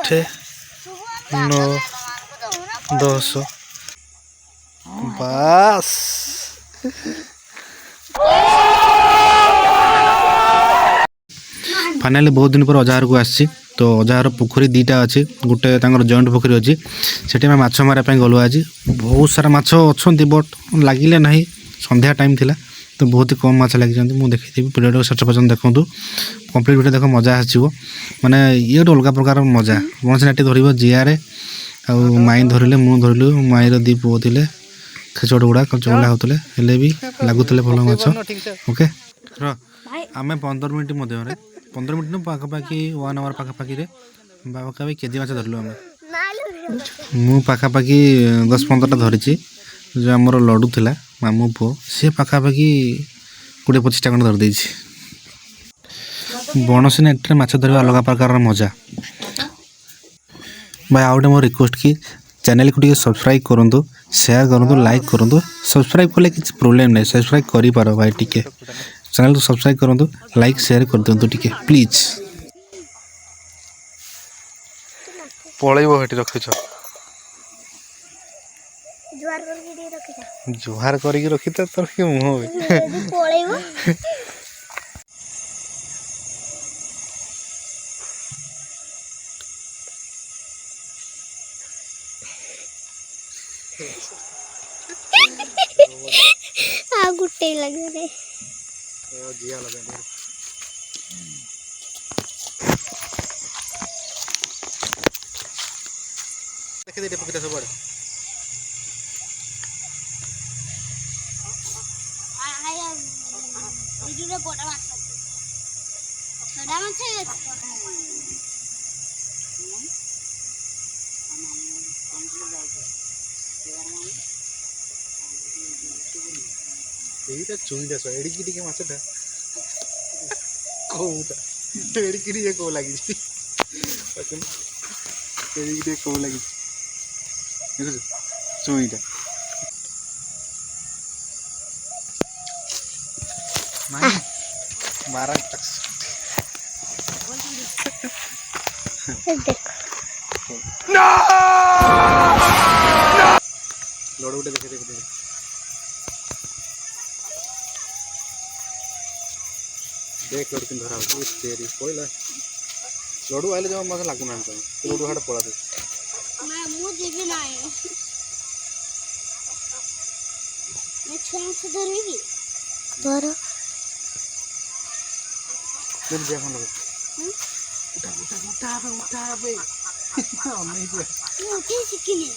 9 10 बस फाइनाली बहुत दिन पर अजार को आसी तो अजार पोखरी दीटा अच्छी गोटे जॉइंट पोखरी अच्छी से माछ मारे गलु आज बहुत सारा माछ अच्छा बट लगिले ना संध्या टाइम थिला तो बहुत ही कम माछ लगी मुझे देखी वीडियो शेष पर्यटन देखूँ कंप्लीट वीडियो देख मजा आसो माने ये गोटे अलग प्रकार मजा कौन नाटी धर जियारे आई धरले मुझे धरलु माईर दी पुओ थे खेचड़ गुड़ा चगला होते भी लगुले भल माछ ओके आम 15 मिनट मध्य 15 मिनट पाखापाखि 1 आवर पाखापाखि पाखापाखि केजी माछ धरलु आम मु पाखापाखि 10-15टा धरी जो आमर लडू थिला मामू पुओ सी पाखापाखि 20-25टा खंड धरदे बनसी नेट माछ धरवा अलग प्रकार मजा भाई आउ गए मोर रिक्वेस्ट कि चैनल को सब्सक्राइब करूँ शेयर करूँ लाइक करूँ सब्सक्राइब कले कि प्रोब्लेम नहीं सब्सक्राइब कर पार भाई टिके चैनल को सब्सक्राइब करूँ लाइक शेयर कर दिंतु टिके प्लीज पलैब हेटी रखी जुहार करके रखी तो तोर कि मुह गुट्टे लगे रे जिया लगे देखे दे पकड़ा सब आया वीडियो बड़ा माछ बड़ा माछ এইটা চুইটা সো এড়িকি টিকে মাছটা কোউটা এড়িকি টিকে কো লাগিছি দেখুন এড়িকি টিকে কো লাগিছি দেখুন চুইটা মাই মারা টাক্স देखो नो लोड उठे देखे देखे देख लोड किन धरा हो तेरी कोइला लोडू आइले जमा मजा लागु ना तो लोडू हाड पळा दे मैं मु जेबे नाही मैं छों से धरबी धर फिर जे हम लोग उठा बे नहीं दे मुझे सिकनी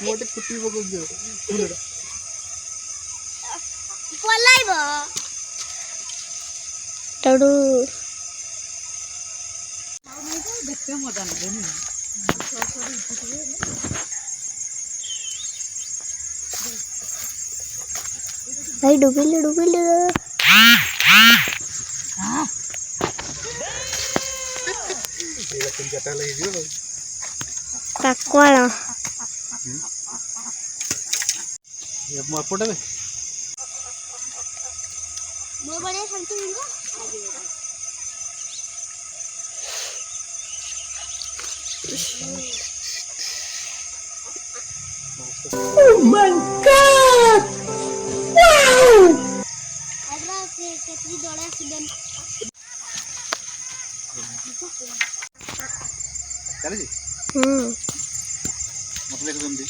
मोटे कुटी बगल दे पलाइब टडू देखते मजा नहीं भाई डुबिले डुबिले ये तीन चाटा लगी जो काकवाला ये मारपोटा बे मो बड़े शांति मिलो Oh my God! Wow! अगला से कितनी दौड़ा सीधन चले जी मतलब देख जल्दी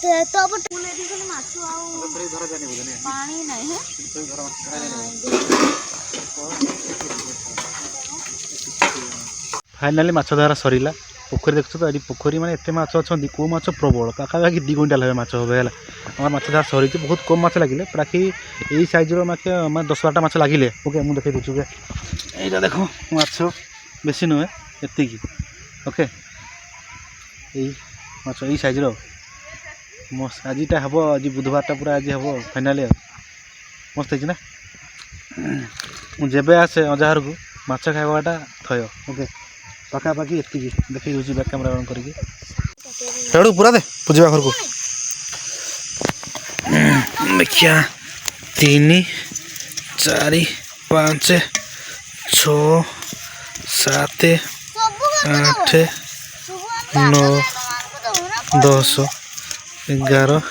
तो अब टूले दी को माछो आउ थोड़ी धरा जाने बोले नहीं पानी नहीं है थोड़ी धरा फाइनाली माछ धरा सरीला पोखरी देखु तो ये पोखरी माने एते माछ अच्छा कौ माछ प्रबल पाखापाखि 2 क्विंटाल हे माछ हे आम माछ धरा सरी बहुत कम माछ लगे प्राखि यही सैज्र माखे 10-12टा माछ लगे ओके मुझे देखी दूसरे यहाँ देख माछ बेसी नुहे एति ओके यही माछ यही सैज्र आजटा हम आज बुधवार पूरा आज हम फाइनाली मस्त है ना मुझे आसे अजार को माछ खाइबाटा थय ओके पाखापाखि एति देखी दूसरी बैक कैमेरा ऑन करके पूरा दे पूजा घर को देखिया 3 4 5 6 7 ସବୁ କଥା 8 ସବୁ ଆମେ 9 ମାନଙ୍କୁ ଦଉନା 10 11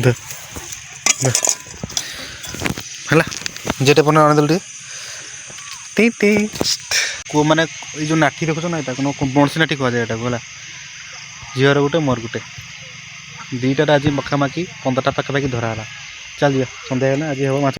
12 ହେଲା ଯେଟେ ପନେ ଆଣିଦେଲୁ ଟିକେ କେଉଁ ମାନେ ଏଇ ଯେଉଁ ନାଠି ଦେଖୁଛ ନା ଏଇଟା ବଣସି ନାଠି କୁହାଯାଏ ଏଟାକୁ ହେଲା ଝିଅର ଗୋଟେ ମୋର ଗୋଟେ ଦୁଇଟାରେ ଆଜି ପାଖାପାଖି 15ଟା ପାଖାପାଖି ଧରା ହେଲା ଚାଲ ଯିବା ସନ୍ଧ୍ୟା ହେଲେ ଆଜି ହେବ ମାଛ